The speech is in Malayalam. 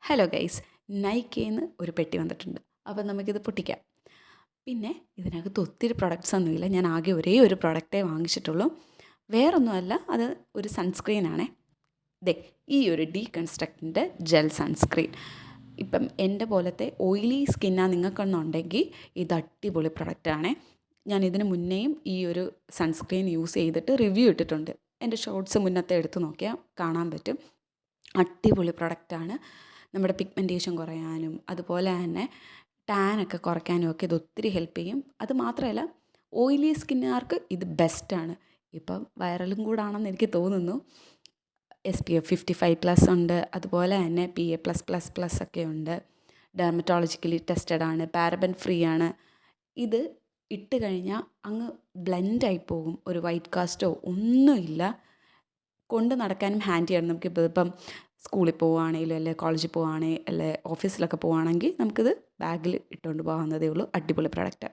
ഹലോ ഗൈസ്, നൈക്കയിൽ ഒരു പെട്ടി വന്നിട്ടുണ്ട്. അപ്പോൾ നമുക്കിത് പൊട്ടിക്കാം. പിന്നെ ഇതിനകത്ത് ഒത്തിരി പ്രൊഡക്ട്സ് ഒന്നുമില്ല. ഞാൻ ആകെ ഒരേ ഒരു പ്രൊഡക്റ്റേ വാങ്ങിച്ചിട്ടുള്ളൂ. വേറൊന്നുമല്ല, അത് ഒരു സൺസ്ക്രീനാണേ. ഈ ഒരു ഡീകൺസ്ട്രക്റ്റിൻ്റെ ജെൽ സൺസ്ക്രീൻ. ഇപ്പം എൻ്റെ പോലത്തെ ഓയിലി സ്കിന്നാണ് നിങ്ങൾക്കൊന്നുണ്ടെങ്കിൽ ഇത് അടിപൊളി പ്രൊഡക്റ്റാണേ. ഞാൻ ഇതിന് മുന്നേയും ഈ ഒരു സൺസ്ക്രീൻ യൂസ് ചെയ്തിട്ട് റിവ്യൂ ഇട്ടിട്ടുണ്ട്. എൻ്റെ ഷോർട്സ് മുന്നത്തെ എടുത്ത് നോക്കിയാൽ കാണാൻ പറ്റും. അടിപൊളി പ്രൊഡക്റ്റാണ്. നമ്മുടെ പിഗ്മെൻറ്റേഷൻ കുറയാനും അതുപോലെ തന്നെ ടാനൊക്കെ കുറയ്ക്കാനും ഒക്കെ ഇത് ഒത്തിരി ഹെൽപ്പ് ചെയ്യും. അത് മാത്രമല്ല, ഓയിലി സ്കിന്നുകാർക്ക് ഇത് ബെസ്റ്റാണ്. ഇപ്പം വൈറലും കൂടാണെന്ന് എനിക്ക് തോന്നുന്നു. SPF 55+ ഉണ്ട്, അതുപോലെ തന്നെ PA+++ ഒക്കെ ഉണ്ട്. ഡെർമറ്റോളജിക്കലി ടെസ്റ്റഡ് ആണ്, പാരബൻ ഫ്രീ ആണ്. ഇത് ഇട്ട് കഴിഞ്ഞാൽ അങ്ങ് ബ്ലെൻഡായി പോകും. ഒരു വൈറ്റ് കാസ്റ്റോ ഒന്നുമില്ല. കൊണ്ട് നടക്കാനും ഹാൻഡിയാണ്. നമുക്കിപ്പോൾ ഇപ്പം സ്കൂളിൽ പോവുകയാണെങ്കിലും അല്ലെ കോളേജിൽ പോവുകയാണെങ്കിൽ അല്ലെ ഓഫീസിലൊക്കെ പോവുകയാണെങ്കിൽ നമുക്കിത് ബാഗിൽ ഇട്ടുകൊണ്ട് പോകാവുന്നതേ ഉള്ളൂ. അടിപൊളി പ്രൊഡക്റ്റ്.